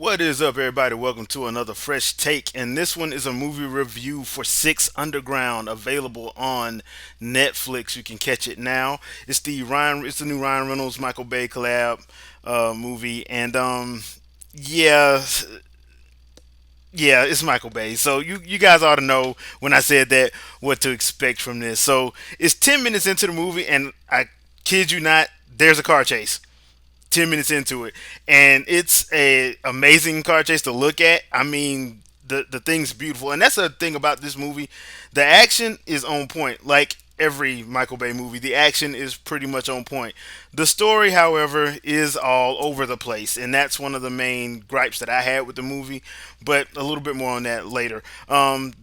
What is up, everybody? Welcome to another fresh take, and this one is a movie review for Six Underground, available on Netflix. You can catch it now. It's the new Ryan Reynolds Michael Bay collab movie, and yeah, yeah, it's Michael Bay. So you guys ought to know when I said that what to expect from this. So it's 10 minutes into the movie, and I kid you not, there's a car chase. 10 minutes into it, and it's a amazing car chase to look at. I mean, the thing's beautiful, and that's the thing about this movie. The action is on point, like every Michael Bay movie. The action is pretty much on point. The story, however, is all over the place, and that's one of the main gripes that I had with the movie. But a little bit more on that later.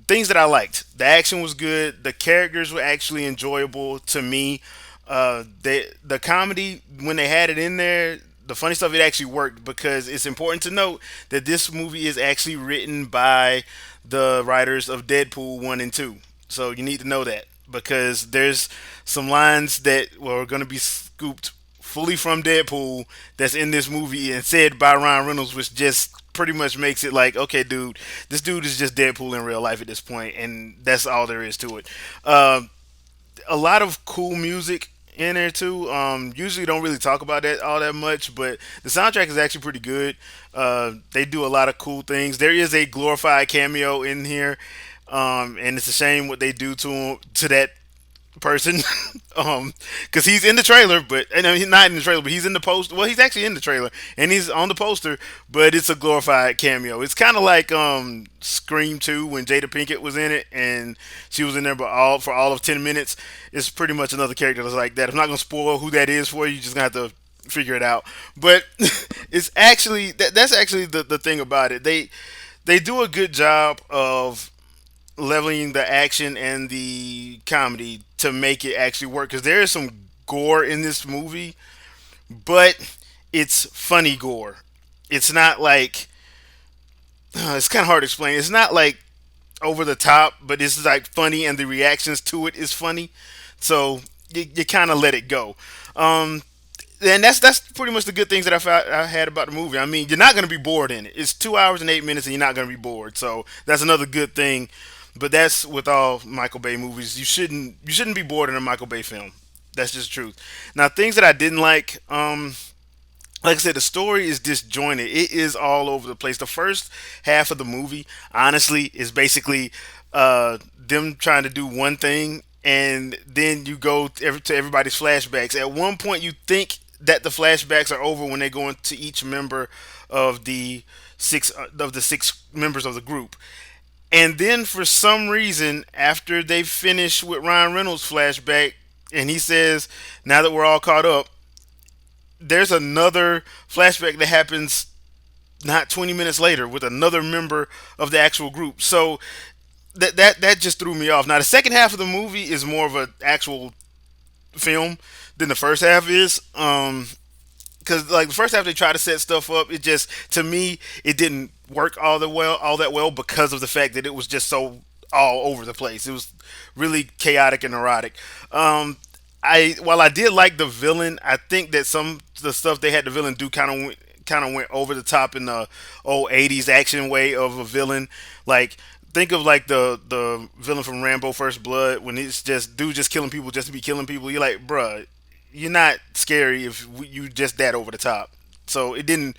Things that I liked: the action was good, the characters were actually enjoyable to me. The comedy, when they had it in there, the funny stuff, it actually worked, because it's important to note that this movie is actually written by the writers of Deadpool 1 and 2. So you need to know that, because there's some lines that were going to be scooped fully from Deadpool that's in this movie and said by Ryan Reynolds, which just pretty much makes it like, okay, dude, this dude is just Deadpool in real life at this point, and that's all there is to it. A lot of cool music in there too. Usually don't really talk about that all that much, but the soundtrack is actually pretty good. They do a lot of cool things. There is a glorified cameo in here, and it's a shame what they do to that person. Because he's in the trailer, but and he's not in the trailer, but he's in the poster. Well, he's actually in the trailer and he's on the poster, but it's a glorified cameo. It's kind of like Scream 2 when Jada Pinkett was in it, and she was in there for all of 10 minutes. It's pretty much another character that's like that. I'm not gonna spoil who that is for you. You're just gonna have to figure it out. But it's actually that's actually the thing about it. They do a good job of leveling the action and the comedy to make it actually work, because there is some gore in this movie, but it's funny gore. It's not like it's kind of hard to explain. It's not like over the top, but it's like funny, and the reactions to it is funny. So you kind of let it go. Um, and that's pretty much the good things that I had about the movie. I mean, you're not going to be bored in it. It's 2 hours and 8 minutes, and you're not going to be bored. So that's another good thing. But that's with all Michael Bay movies. You shouldn't be bored in a Michael Bay film. That's just the truth. Now, things that I didn't like I said, the story is disjointed. It is all over the place. The first half of the movie, honestly, is basically them trying to do one thing, and then you go to everybody's flashbacks. At one point, you think that the flashbacks are over when they go into each member of the six members of the group. And then for some reason, after they finish with Ryan Reynolds' flashback, and he says, "Now that we're all caught up," there's another flashback that happens not 20 minutes later with another member of the actual group. So that just threw me off. Now the second half of the movie is more of an actual film than the first half is. Because like the first half they try to set stuff up, it just, to me, it didn't work all that well because of the fact that it was just so all over the place. It was really chaotic and neurotic. I While I did like the villain, I think that some of the stuff they had the villain do kind of went over the top in the old '80s action way of a villain. Like, think of like the villain from Rambo First Blood, when it's just dude just killing people just to be killing people. You're like, bruh, you're not scary if you just that over the top. So that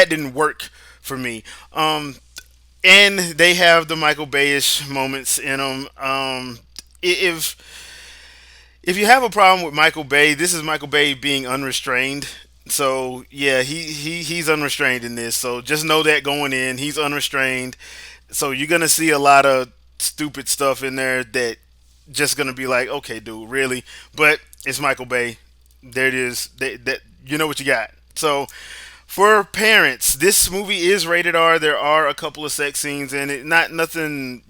didn't work for me. And they have the Michael Bayish moments in them. If you have a problem with Michael Bay, this is Michael Bay being unrestrained. So yeah, he's unrestrained in this. So just know that going in, he's unrestrained. So you're gonna see a lot of stupid stuff in there that just gonna be like, okay, dude, really? But it's Michael Bay. There it is. That you know what you got. So for parents, this movie is rated R. There are a couple of sex scenes in it. Not nothing,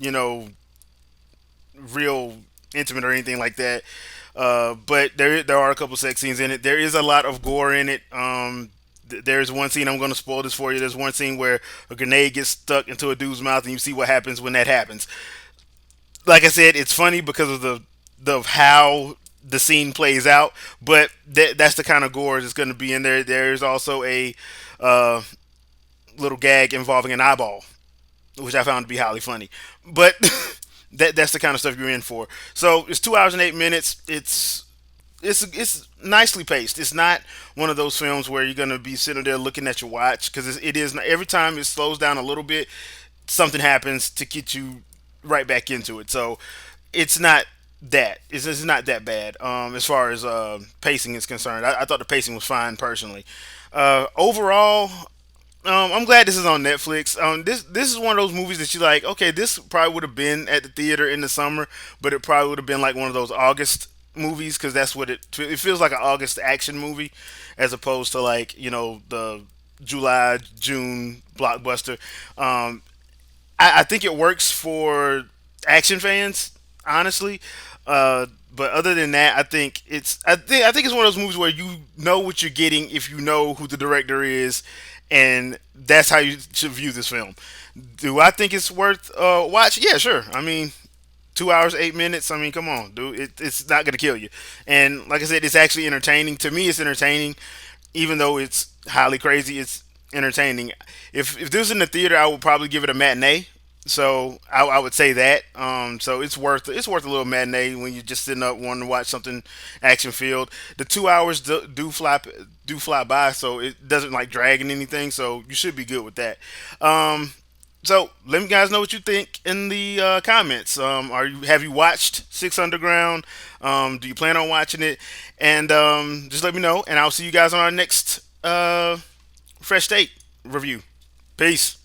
real intimate or anything like that. But there are a couple sex scenes in it. There is a lot of gore in it. There's one scene, I'm going to spoil this for you. There's one scene where a grenade gets stuck into a dude's mouth, and you see what happens when that happens. Like I said, it's funny because of the how the scene plays out, but that's the kind of gore that's going to be in there. There's also a uh, little gag involving an eyeball, which I found to be highly funny. But that's the kind of stuff you're in for. So it's 2 hours and 8 minutes. It's nicely paced. It's not one of those films where you're gonna be sitting there looking at your watch because it is every time it slows down a little bit, something happens to get you right back into it. So it's not it's not that bad as far as pacing is concerned. I thought the pacing was fine personally. Overall, I'm glad this is on Netflix. This is one of those movies that you like. Okay, this probably would have been at the theater in the summer, but it probably would have been like one of those August movies because that's what it feels like, an August action movie, as opposed to like the July June blockbuster. I think it works for action fans, honestly. But other than that, I think it's one of those movies where you know what you're getting if you know who the director is, and that's how you should view this film. Do I think it's worth watch? Yeah, sure. I mean, 2 hours 8 minutes. I mean, come on, dude. It's not gonna kill you. And like I said, it's actually entertaining. To me, it's entertaining, even though it's highly crazy. It's entertaining. If this was in the theater, I would probably give it a matinee. So I would say that. So it's worth a little matinee when you're just sitting up wanting to watch something action filled. The 2 hours do fly by, so it doesn't like drag in anything. So you should be good with that. Um, so let me guys know what you think in the comments. Have you watched Six Underground? Do you plan on watching it? And just let me know, and I'll see you guys on our next Fresh State review. Peace.